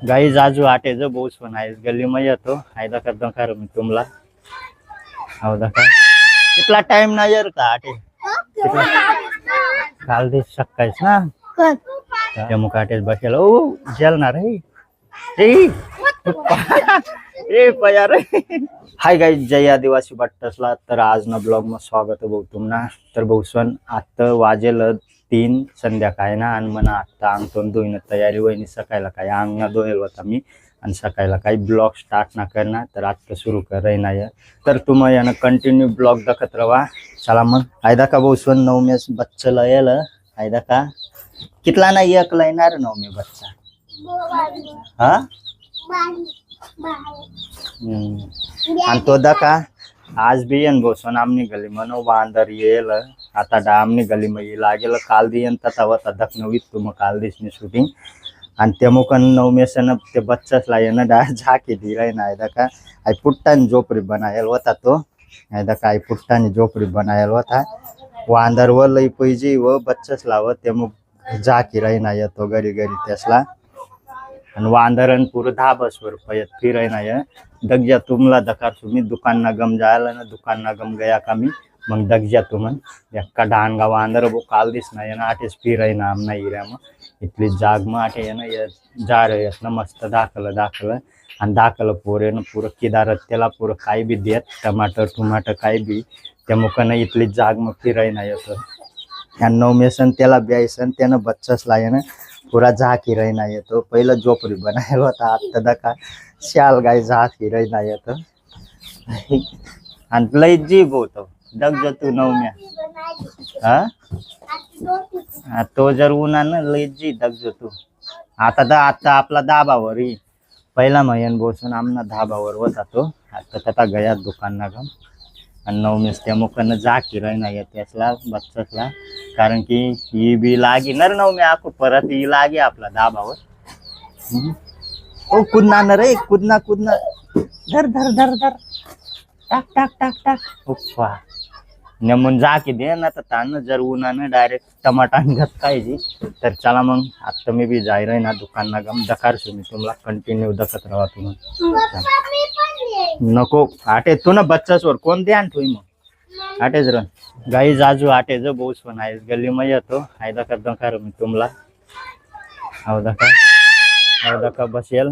गाई जाजू आटे जो बहुत पण आहे गली में येतो आयदा करता खरं मी तुम्हाला हो दका कितना टाइम ना यार का आटे काल दिस सकाळीच ना त्या मुकाटेच बसेल ओ जेलणार आहे ए पयार हाय गाइस जय आदिवासी बट्टसला तर आज ना ब्लॉग में स्वागत आहे भाऊ तुम्हाला तर भाऊसन आता वाजेल 3 संध्याकाळी ना आणि मना आता अंगतून धुईन तयारी वहिनी सकाळला काय अंग ना धुईल होता मी आणि सकाळला काही ब्लॉग स्टार्ट ना करना तर आता सुरू कर ना तर तुम्ही यानं कंटिन्यू ब्लॉग देखत रहा चला मग आयदा का भाऊसन 9 में बच्चा येल आयदा का कितला ना एक लायनार 9 में बच्चा हा आणि तो दका आज भी येन बोसन आमनी गली मनो बांदर येल आता डामनी गली में ये लागेल काल दियन तवा तदक नवीत तुम काल दिसनी शूटिंग आणि ते मुकन 9 में से न ते बच्चाच लाये ना डा झाकी दी रही ना दका आई पुट्टानी झोपड़ी बनायल होता तो दका आई पुट्टानी झोपड़ी बनायल होता वांदर व लई पैजी व बच्चाच लाव ते मुक झाकी रही ना ये तो गरी गरी तेसला आणि वांदरन पूरा 10 बसवर पयत फिराय ना ये दगजा तुमला दकार तुम्ही दुकान ना गम जायला ना दुकान ना गम गया कमी मग दगजा तुमन एक्का डांगा वांदर वो काल दिस ना ये ना आटेस फिराय ना आमना इरा म इतली जाग म आटे ये ना ये जा रहे ना मस्त दाखल आणि दाखल पोरे ना पूरा किदार त्याला पूरा काही भी देत टमाटर काही भी त्या मुकन इतली जाग म फिराय ना येत या 9 मेसन त्याला ब्यायसन त्यानं बच्चाच लाये ना पूरा झाकी रही ना येतो पहिलं झोपडी बनायल होता आता दका शाल गाय झाकी रही ना येतो आणि लई जीव होतो दग जतू 9 में हा तो जर उन्हा ना लई जी दग जतू आता आपला दाबावर पहिला महिन बसून आमना धाबावर होता तो आता त्याचा गया दुकान ना गम आणि 9 में त्या मुखानं झाकी रही ना येत त्यासला बच्चासला कारण की ही बी लागी नर 9 में आको परत ही लागे आपला दाबावर ओ कुदना न रे कुदना धर धर धर धर टाक टाक टाक टाक उप्पा नमून झाकी दे ना तर तान जर उन्हानं डायरेक्ट टमाटान घत पाहिजे तर चला मग आता मी बी जाय रही ना दुकान ना गम दकार मी तुम्हाला कंटिन्यू दखत राहा तुम्ही नको आटे तू ना बच्चासवर कोण ध्यान ठेवी मग आटेच रन गाई जाजू आटे जो बहुत पण आहे गली में येतो आयदा करता खरं मी तुम्हाला हो दका बसेल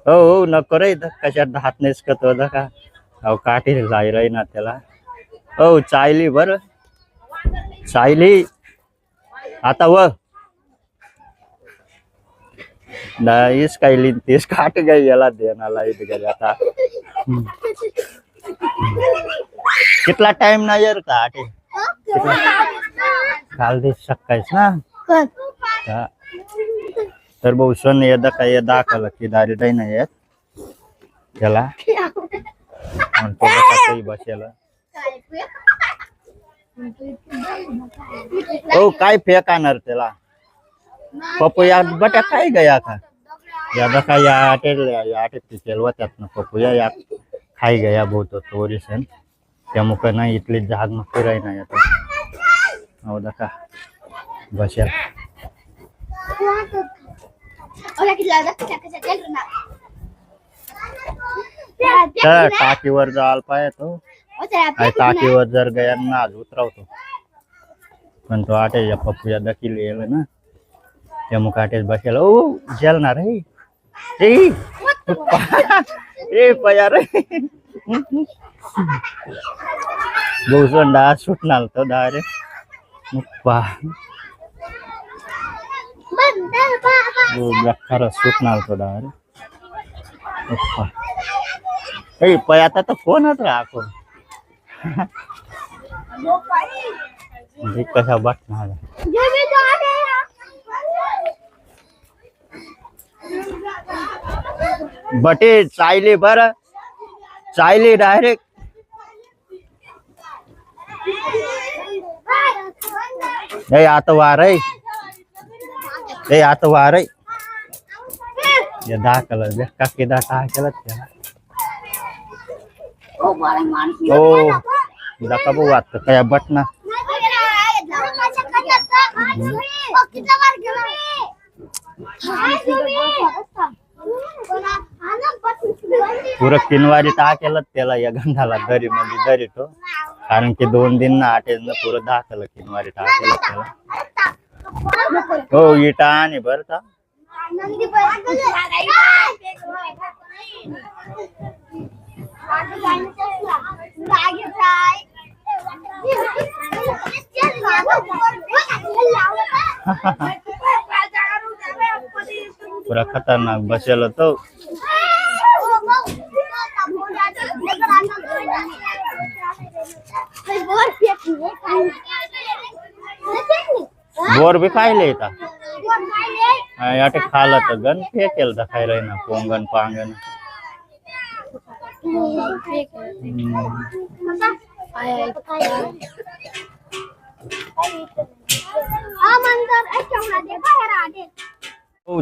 हो नको रे कशात हात नेसकत हो दका अहो काठी जाय रही ना त्याला हो चायली बर चायली आता व इस काही तीस काट गई याला देना लाइट गई आता कितना टाइम ना यार का आटे काल दिस सकाळीच ना तर भाऊ सन यदा काय दाखल की दारी नाही ना येत त्याला आणि तो काही बसेल ओ काय फेकाणार त्याला पपया बटा काय गया का यादा का या आटे पिचेल होत्यात ना पपया या खाई गया बहुत तोरीसन त्या मुखानं इथली जाग मग फिराय ना येतो हो दका बसेल तर टाकीवर जाल पाय तो टाकीवर जर गया ना आज उतरवतो पण तो आटे या पप्पूया दखील येल ना त्या मुखाटेच बसेल ओ जेलणार आहे ए पयार बहुसंडा सुटणार तो डायरेक्ट मुप्पा खरं सुटणार तो डायरेक्ट मुप्पा ए पयाता तर कोणच राखो कसा बटणार बटे चायले बर चायले डायरेक्ट ए आता वारय या दाखल का केदा टाकलं त्याला ओ दाखा भाऊ आता काय बटना पुरं किनवारी टाकेल त्याला या गंधाला दरी मध्ये दरी तो कारण की 2 दिन ना आठे न पुरं दाखल किनवारी टाकेल त्याला हो इटा आणि बरं का पुरा खतरनाक बसेल तो बोर भी खायले याटे खाला तर गण फेकेल तर खाय ना पोंगन पांगन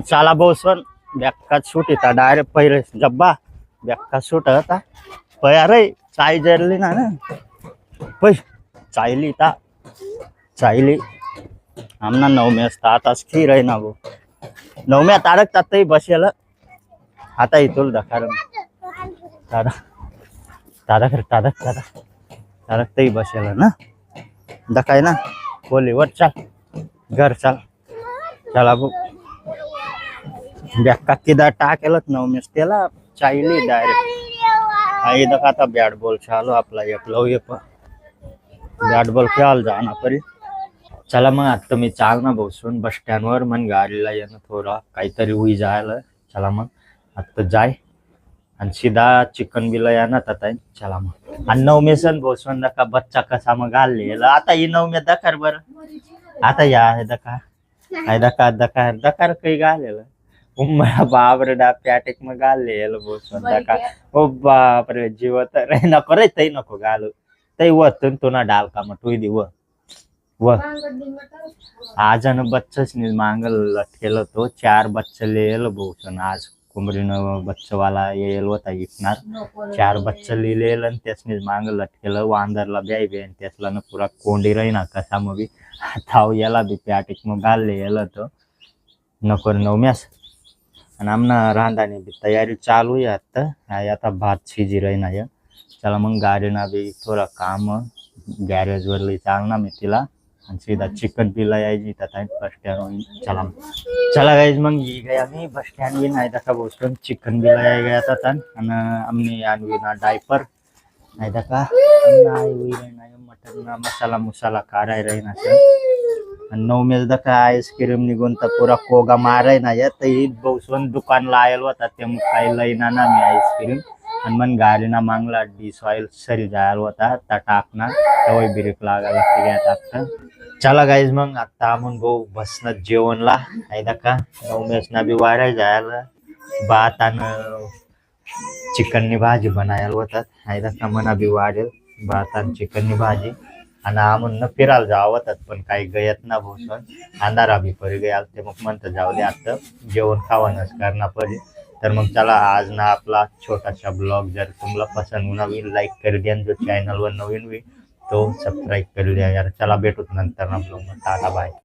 चला बोसन बेक्का सूट येता डायरेक्ट पहिले जब्बा बेक्का सूट होता पया रे चाय जरली ना पै चायली ता चायली आमना 9 असता आताच खीर आहे ना वो 9 तारक तातही बसेल आता इथून दखार दादा दादा कर दादा दादा तारक तही बसेल ना दखाय ना बोली वर चल घर चल चला बो बेक्का किदा टाकेलच 9 त्याला चायली डायरेक्ट आई दखा आता बॅट बॉल चालू आपला एक लव बॅट बॉल खेळायला जाना परी चला मग आता मी चालना बसून बस स्टँड वर मग गाडीला येणं थोडा काहीतरी होई जायला चला मग आता जाय आणि सीधा चिकन बिला येणार आता चला मग आणि 9 सण बसून दका बच्चा कसा मग घालले आता ही 9 दकार बर आता या दका दकार काही घालेलं उम्मा बापरे डा प्याटेक मग घालले बसून दका ओ बापरे जीव तर नको रे तई नको घालू तई वतून तो ना डाल का मग तू दे व आज न बच्चच नहीं मांगल लटकेल तो 4 बच्चे लेल बोसन आज कुमरीनं बच्चवाला येल होता इकणार 4 बच्चे लिहिलेल आणि त्यासनी मांगल लटकेल वांदरला ब्याई बेन त्यासला न पुरा कोंडी राही ना कसा मग बी थाव याला बी प्याटिक मग घालले येल तो नको 9 आणि आमना रांधानी बी तयारी चालू आहे आता भात शिजी राही ना चला मग गाडीना बी थोडा काम गॅरेज वर चालना मी तिला सीधा चिकन पिला यायची बस स्टँड चला चला गाइज मग ये गया मी बस स्टँड भी नाही दखा बोलून चिकन बिला याय गया था हमने आणवी ना डायपर नाही दखा मटन ना मसाला मुसाला काढाय राही ना 9 दखा आईस्क्रीम निघून तर पुरा कोगा माराय ना तर बसून दुकान लायल होता ते मग काही लईना ना मी आईस्क्रीम आणि मग गाडीना मागला डिस ऑइल सरी जायला होता त्या टाकना तवय बिरेक लागा लागते गया टाकता चला गाईज मग आता आपण भाऊ बसणं जेवणला आहे का 9 ना बी वाढाय जायला भात आणि चिकननी भाजी बनायला होतात आहे का मना बी वाढेल भात आणि चिकननी भाजी आणि आम्ही फिरायला जावं होतात पण काही गयत ना भोसन अंधारा बी परी गयाल ते मग म्हणतं जाऊ दे आता जेवण खावानच करना पडे तर मग चला आज ना आपला छोटासा ब्लॉग जर तुम्हाला पसंद होना भी लाइक कर दिया जो चैनल वर नवीन भी तो सब्सक्राइब कर लिया यार चला भेटूत नंतर ना ब्लॉग में टाटा बाय।